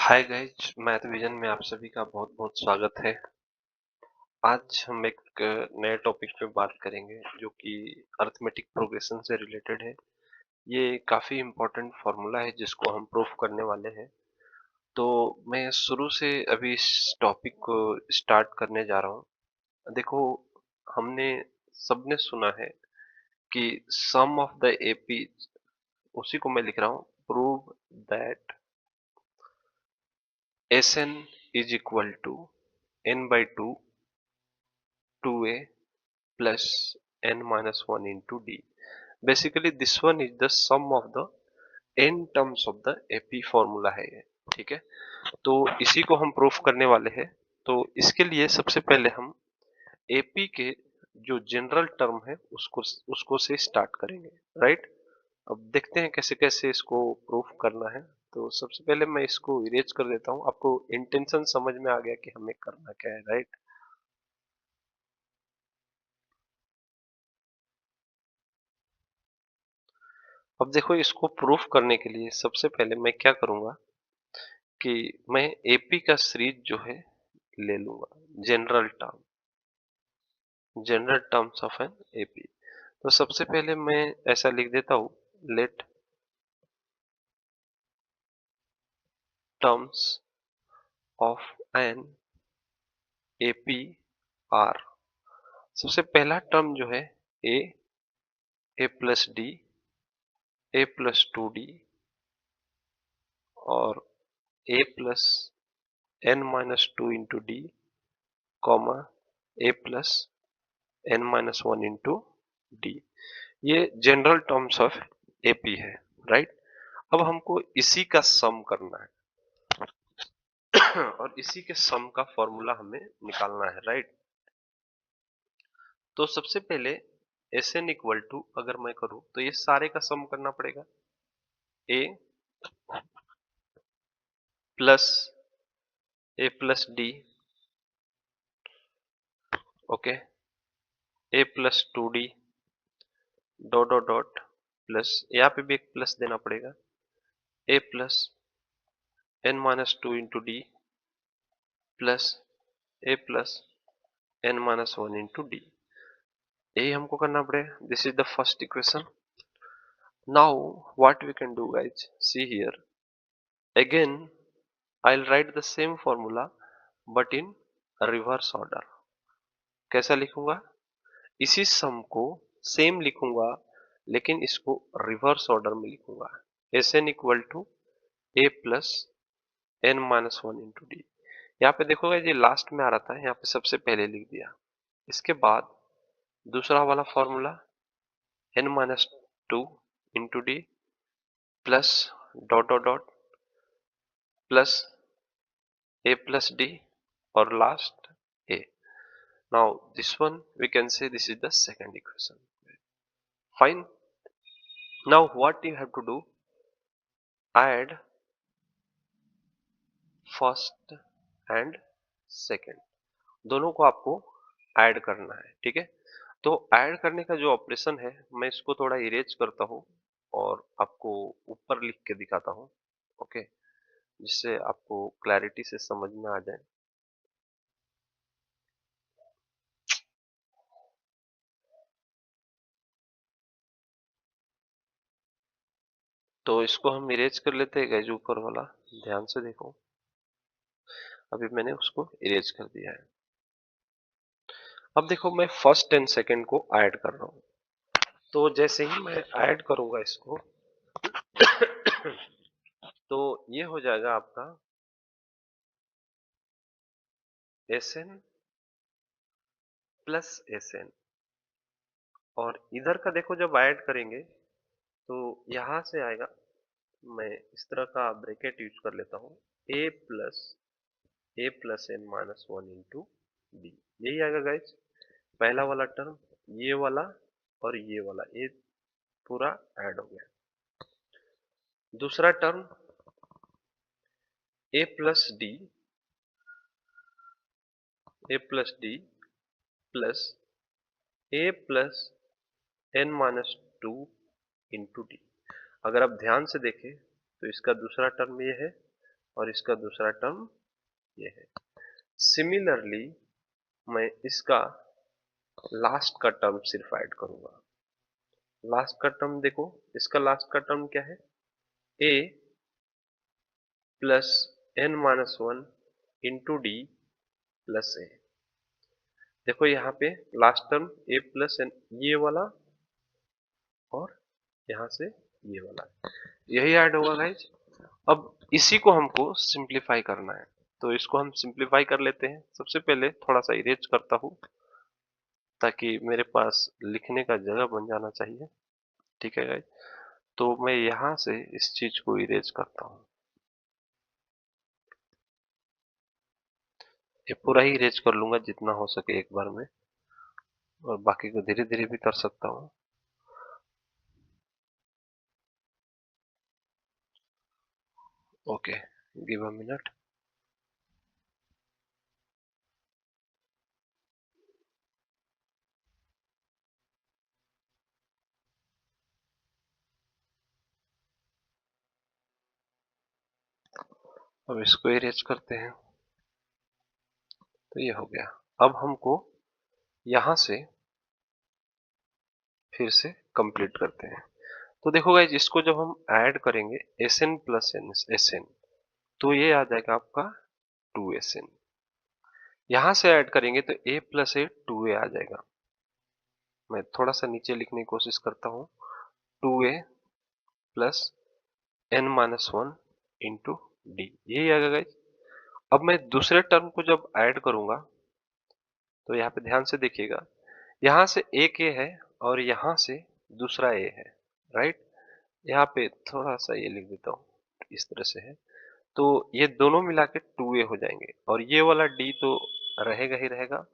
Hi guys, math vision में आप सभी का बहुत बहुत स्वागत है। आज हम एक नए टॉपिक पे बात करेंगे जो कि अरिथमेटिक प्रोग्रेशन से रिलेटेड है। ये काफ़ी इम्पोर्टेंट फार्मूला है जिसको हम प्रूफ करने वाले हैं। तो मैं शुरू से अभी इस टॉपिक को स्टार्ट करने जा रहा हूँ। देखो, हमने सबने सुना है कि सम ऑफ द एपी, उसी को मैं लिख रहा हूँ, prove that Sn is equal to n by 2 2a plus n minus 1 into d. Basically this one is the sum of the n terms of the AP formula है ये। ठीक है, तो इसी को हम प्रूफ करने वाले हैं। तो इसके लिए सबसे पहले हम AP के जो जनरल टर्म है उसको से स्टार्ट करेंगे, राइट। अब देखते हैं कैसे कैसे इसको प्रूफ करना है। तो सबसे पहले मैं इसको इरेज कर देता हूँ। आपको इंटेंशन समझ में आ गया कि हमें करना क्या है, राइट। अब देखो, इसको प्रूफ करने के लिए सबसे पहले मैं क्या करूंगा कि मैं एपी का सीरीज जो है ले लूंगा, general terms of an AP. तो सबसे पहले मैं ऐसा लिख देता हूं, let terms of an AP are. सबसे पहला टर्म जो है a, a plus d, a plus two d और a plus N minus two into d, comma a plus N minus one into d. ये जनरल टर्म्स ऑफ एपी है, right. अब हमको इसी का सम करना है और इसी के सम का फॉर्मूला हमें निकालना है, राइट। तो सबसे पहले एस एन इक्वल टू अगर मैं करूं तो ये सारे का सम करना पड़ेगा। A plus a plus d, okay, a plus two d dot dot dot plus, यहाँ पे भी एक प्लस देना पड़ेगा, a plus N minus two into d plus a plus N minus one into d. यही हमको करना पड़ेगा। This is the first equation. Now what we can do guys, see here again I will write the same formula but in reverse order. कैसा लिखूंगा, इसी सम को same लिखूंगा लेकिन इसको रिवर्स ऑर्डर में लिखूंगा। S N equal to A plus N minus one into D. यहाँ पे देखोगे ये लास्ट में आ रहा था, यहाँ पे सबसे पहले लिख दिया। इसके बाद दूसरा वाला formula n minus two into d plus dot dot dot plus a plus d or last a. Now this one we can say this is the second equation. Fine. Now what you have to do, add first and second, दोनों को आपको add करना है, ठीक है। तो add करने का जो ऑपरेशन है मैं इसको थोड़ा इरेज करता हूँ और आपको ऊपर लिख के दिखाता हूँ, ओके, जिससे आपको क्लैरिटी से समझ में आ जाए। तो इसको हम इरेज कर लेते हैं गाइस, ऊपर वाला ध्यान से देखो, अभी मैंने उसको इरेज कर दिया है। अब देखो मैं फर्स्ट एंड सेकंड को ऐड कर रहा हूं। तो जैसे ही मैं ऐड करूंगा इसको तो ये हो जाएगा आपका S n plus S n. और इधर का देखो जब ऐड करेंगे तो यहां से आएगा, मैं इस तरह का ब्रैकेट यूज कर लेता हूं, a plus N minus one into d. यही आएगा गाइज पहला वाला टर्म, ये वाला और ये वाला, ये पूरा ऐड हो गया। दूसरा term a plus d, a plus d plus a plus N minus two into d. अगर आप ध्यान से देखें तो इसका दूसरा टर्म ये है और इसका दूसरा टर्म ये है। सिमिलरली मैं इसका लास्ट का टर्म सिर्फ ऐड करूंगा। लास्ट का टर्म देखो, इसका लास्ट का टर्म क्या है, a plus n minus one into d plus a. देखो यहाँ पे last term a plus n, ये वाला और यहाँ से ये वाला, यही ऐड होगा गाइज। अब इसी को हमको सिंप्लीफाई करना है, तो इसको हम सिंप्लीफाई कर लेते हैं। सबसे पहले थोड़ा सा इरेज करता हूँ ताकि मेरे पास लिखने का जगह बन जाना चाहिए। ठीक है गाइज, तो मैं यहाँ से इस चीज को इरेज करता हूँ। ये पूरा ही इरेज कर लूंगा जितना हो सके एक बार में, और बाकी को धीरे धीरे भी कर सकता हूँ। Okay, give a minute. अब इसको इरेज करते हैं, तो ये हो गया। अब हमको यहाँ से फिर से कंप्लीट करते हैं। तो देखो गाइज, इसको जब हम ऐड करेंगे S n plus n S n, तो ये आ जाएगा आपका 2SN। यहां से ऐड करेंगे तो a प्लस ए 2a आ जाएगा। मैं थोड़ा सा नीचे लिखने की कोशिश करता हूँ, 2a plus n minus one into d, यही आएगा गाइज। अब मैं दूसरे टर्म को जब ऐड करूंगा तो यहाँ पे ध्यान से देखिएगा, यहाँ से एक a है और यहाँ से दूसरा a है, राइट। यहाँ पे थोड़ा सा ये लिख देता हूँ, इस तरह से है, तो ये दोनों मिला के 2a हो जाएंगे, और ये वाला d तो रहेगा ही रहेगा।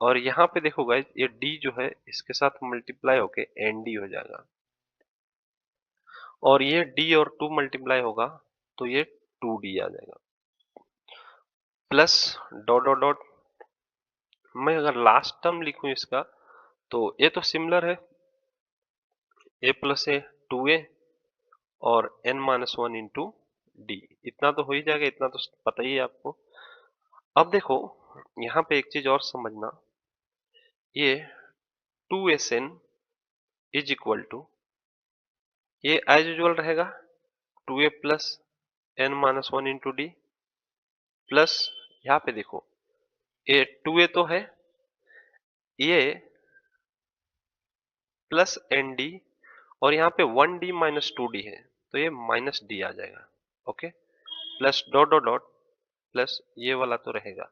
और यहाँ पे देखो गाइज, ये d जो है इसके साथ मल्टीप्लाई होके nd हो जाएगा, और ये d और 2 मल्टीप्लाई होगा तो ये 2d आ जाएगा। प्लस डॉट डॉट डॉट, मैं अगर लास्ट टर्म लिखूं इसका, तो ये तो सिमिलर है, a प्लस ए 2a और n minus one into D, इतना तो हो ही जाएगा, इतना तो पता ही है आपको। अब देखो यहाँ पे एक चीज और समझना, ये 2SN इज इक्वल टू, ये एज यूजुअल रहेगा 2a plus n minus one into d, plus यहाँ पे देखो ये 2a तो है, ये प्लस एन डी, और यहाँ पे 1d माइनस 2d है, तो ये माइनस डी आ जाएगा। Okay, plus dot dot dot, plus ये वाला तो रहेगा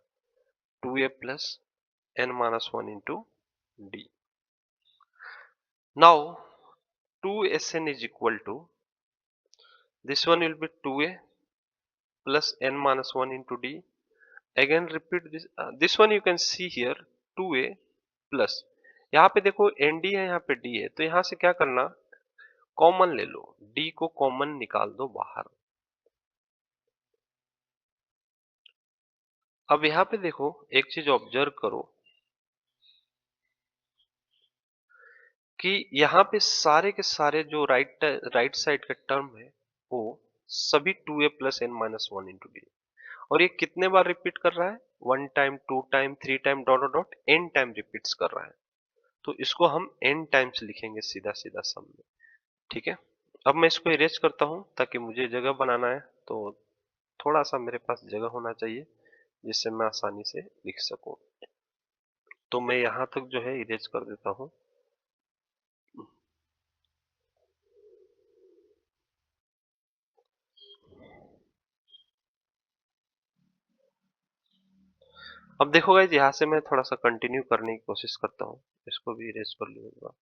2a plus n minus one into D. Now 2SN is equal to, this one will be 2a plus n minus 1 into d. Again repeat this, this one you can see here 2a plus, यहाँ पे देखो nd है, यहाँ पे d है, तो यहाँ से क्या करना, कॉमन ले लो, d को कॉमन निकाल दो बाहर। अब यहाँ पे देखो एक चीज ऑब्जर्व करो कि यहाँ पे सारे के सारे जो राइट साइड के टर्म है वो सभी 2a plus N minus one into d, और ये कितने बार रिपीट कर रहा है, 1 time, 2 time, 3 time, dot dot dot, n time repeats कर रहा है, तो इसको हम n टाइम्स लिखेंगे सीधा सीधा सम में। ठीक है, अब मैं इसको इरेज करता हूँ ताकि मुझे जगह बनाना है, तो थोड़ा सा मेरे पास जगह होना चाहिए जिससे मैं आसानी से लिख सकूं। तो मैं यहाँ तक जो है इरेज कर देता हूँ। अब देखो गाइस, यहाँ से मैं थोड़ा सा कंटिन्यू करने की कोशिश करता हूँ, इसको भी इरेज कर लूंगा।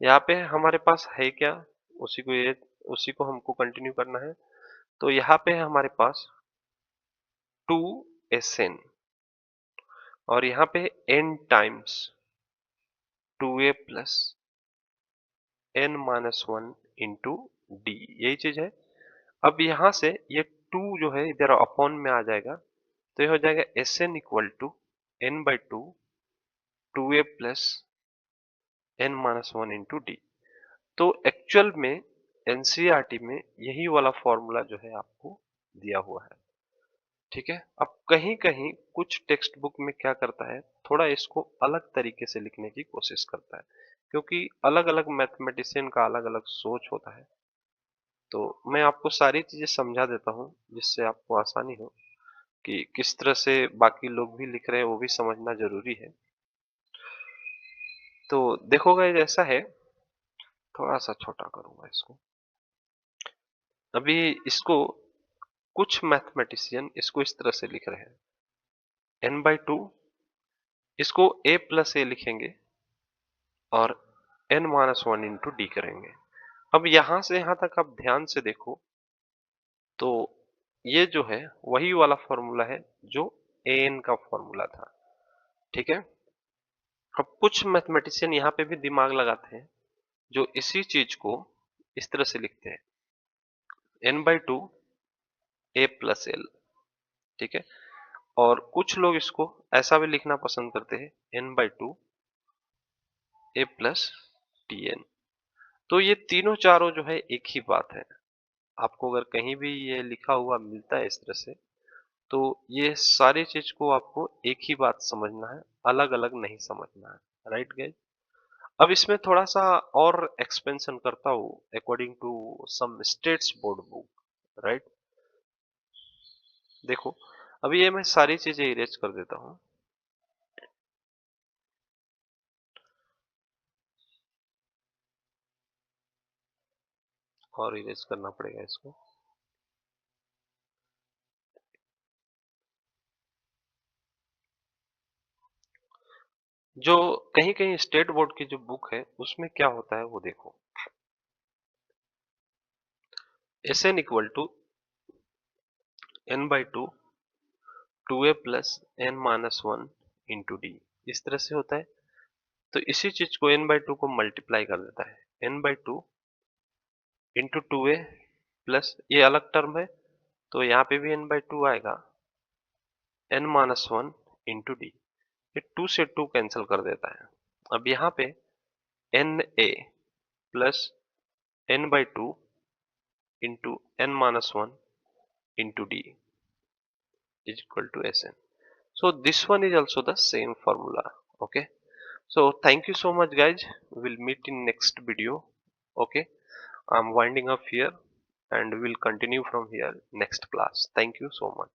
यहाँ पे हमारे पास है क्या, उसी को हमको कंटिन्यू करना है। तो यहाँ पे है हमारे पास 2SN, और यहाँ पे n times 2a plus n minus one into d, यही चीज है। अब यहाँ से ये 2 जो है इधर अपॉन में आ जाएगा, तो ये हो जाएगा SN equal to n by two 2a plus n minus one into d. तो एक्चुअल में एनसीईआरटी में यही वाला फॉर्मूला जो है आपको दिया हुआ है। ठीक है, अब कहीं कहीं कुछ टेक्स्ट बुक में क्या करता है, थोड़ा इसको अलग तरीके से लिखने की कोशिश करता है, क्योंकि अलग अलग मैथमेटिशियन का अलग अलग सोच होता है। तो मैं आपको सारी चीजें समझा देता हूँ जिससे आपको आसानी हो कि किस तरह से बाकी लोग भी लिख रहे हैं, वो भी समझना जरूरी है। तो देखो गाइस, ऐसा है, थोड़ा सा छोटा करूंगा इसको। अभी इसको कुछ मैथमेटिशियन इसको इस तरह से लिख रहे हैं, n/2, इसको a प्लस ए लिखेंगे और n-1 इंटू डी करेंगे। अब यहां से यहां तक आप ध्यान से देखो तो ये जो है वही वाला फॉर्मूला है जो an का फॉर्मूला था। ठीक है, अब कुछ मैथमेटिशियन यहाँ पे भी दिमाग लगाते हैं, जो इसी चीज को इस तरह से लिखते हैं, n/2 a प्लस एल। ठीक है, और कुछ लोग इसको ऐसा भी लिखना पसंद करते हैं, n/2 a plus T N. तो ये तीनों चारों जो है एक ही बात है। आपको अगर कहीं भी ये लिखा हुआ मिलता है इस तरह से, तो ये सारी चीज को आपको एक ही बात समझना है, अलग अलग नहीं समझना है। राइट गाइस, अब इसमें थोड़ा सा और एक्सपेंशन करता हूँ according to some states board book. Right, देखो अभी ये मैं सारी चीजें इरेज कर देता हूँ। और इरेज करना पड़ेगा इसको। जो कहीं कहीं स्टेट बोर्ड की जो बुक है उसमें क्या होता है वो देखो, S N equal to n/2 2a plus n-1 into D, इस तरह से होता है। तो इसी चीज को n/2 को मल्टीप्लाई कर देता है, n/2 इंटू 2a प्लस, ये अलग टर्म है तो यहाँ पे भी n/2 आएगा, n-1 इंटू डी। ये 2 से 2 कैंसिल कर देता है। अब यहाँ पे na plus n/2 into n-1 into D is equal to Sn. So this one is also the same formula. Okay. So thank you so much guys. We'll meet in next video. Okay. I'm winding up here and we'll continue from here next class. Thank you so much.